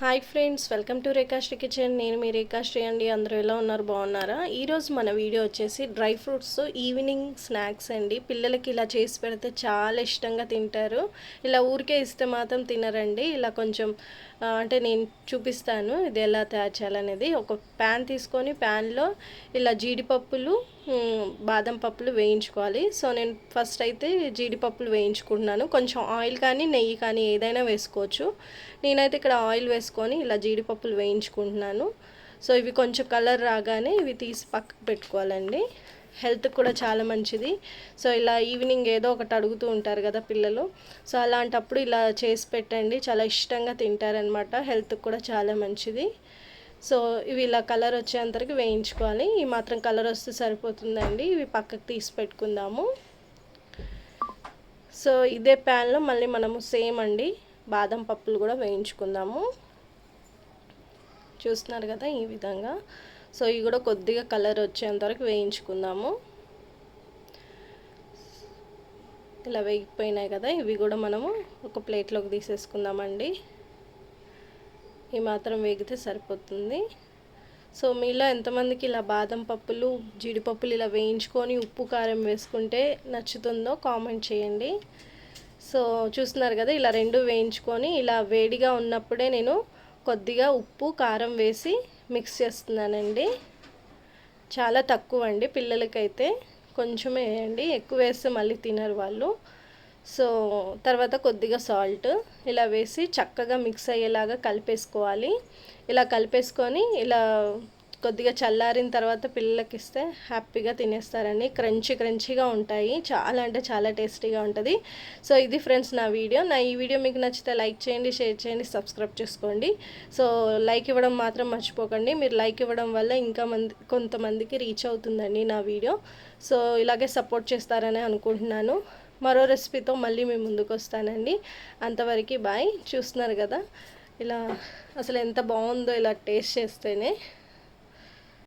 Hi friends, welcome to Rekhasri kitchen. నేను మీ రేఖాశ్రీ అండి. అందరూ ఎలా ఉన్నారు, బాగున్నారా? ఈరోజు మన వీడియో వచ్చేసి డ్రై ఫ్రూట్స్ ఈవినింగ్ స్నాక్స్ అండి. పిల్లలకి ఇలా చేసి పెడితే చాలా ఇష్టంగా తింటారు. ఇలా ఊరికే ఇస్తే మాత్రం తినరండి. ఇలా కొంచెం అంటే నేను చూపిస్తాను ఇది ఎలా తయారు చేయాలనేది. ఒక ప్యాన్ తీసుకొని ప్యాన్లో ఇలా జీడిపప్పులు బాదం పప్పులు వేయించుకోవాలి. సో నేను ఫస్ట్ అయితే జీడిపప్పులు వేయించుకుంటున్నాను. కొంచెం ఆయిల్ కానీ నెయ్యి కానీ ఏదైనా వేసుకోవచ్చు. నేనైతే ఇక్కడ ఆయిల్ వేసుకొని ఇలా జీడిపప్పులు వేయించుకుంటున్నాను. సో ఇవి కొంచెం కలర్ రాగానే ఇవి తీసి పక్కకు పెట్టుకోవాలండి. హెల్త్కి కూడా చాలా మంచిది. సో ఇలా ఈవినింగ్ ఏదో ఒకటి అడుగుతూ ఉంటారు కదా పిల్లలు. సో అలాంటప్పుడు ఇలా చేసి పెట్టండి, చాలా ఇష్టంగా తింటారనమాట. హెల్త్కి కూడా చాలా మంచిది. సో ఇవి ఇలా కలర్ వచ్చేంతవరకు వేయించుకోవాలి. ఈ మాత్రం కలర్ వస్తే సరిపోతుందండి. ఇవి పక్కకు తీసి పెట్టుకుందాము. సో ఇదే ప్యాన్లో మళ్ళీ మనము సేమ్ అండి బాదం పప్పులు కూడా వేయించుకుందాము. చూస్తున్నారు కదా ఈ విధంగా. సో ఇవి కూడా కొద్దిగా కలర్ వచ్చేంతవరకు వేయించుకుందాము. ఇలా వేగిపోయినాయి కదా, ఇవి కూడా మనము ఒక ప్లేట్లోకి తీసేసుకుందామండి. ఈ మాత్రం వేగితే సరిపోతుంది. సో మీలో ఎంతమందికి ఇలా బాదం పప్పులు జీడిపప్పులు ఇలా వేయించుకొని ఉప్పు కారం వేసుకుంటే నచ్చుతుందో కామెంట్ చేయండి. సో చూస్తున్నారు కదా, ఇలా రెండు వేయించుకొని ఇలా వేడిగా ఉన్నప్పుడే నేను కొద్దిగా ఉప్పు కారం వేసి మిక్స్ చేస్తున్నానండి. చాలా తక్కువ అండి, పిల్లలకైతే కొంచెమే వేయండి, ఎక్కువ వేస్తే మళ్ళీ తినరు వాళ్ళు. సో తర్వాత కొద్దిగా సాల్ట్ ఇలా వేసి చక్కగా మిక్స్ అయ్యేలాగా కలిపేసుకోవాలి. ఇలా కలిపేసుకొని ఇలా కొద్దిగా చల్లారిన తర్వాత పిల్లలకి ఇస్తే హ్యాపీగా తినేస్తారండి. క్రంచీగా ఉంటాయి, చాలా అంటే చాలా టేస్టీగా ఉంటుంది. సో ఇది ఫ్రెండ్స్ నా వీడియో. ఈ వీడియో మీకు నచ్చితే లైక్ చేయండి, షేర్ చేయండి, సబ్స్క్రైబ్ చేసుకోండి. సో లైక్ ఇవ్వడం మాత్రం మర్చిపోకండి. మీరు లైక్ ఇవ్వడం వల్ల ఇంకా కొంతమందికి రీచ్ అవుతుందండి నా వీడియో. సో ఇలాగే సపోర్ట్ చేస్తారని అనుకుంటున్నాను. మరో రెసిపీతో మళ్ళీ మేము ముందుకు వస్తానండి. అంతవరకు బాయ్. చూస్తున్నారు కదా ఇలా అసలు ఎంత బాగుందో ఇలా టేస్ట్ చేస్తేనే.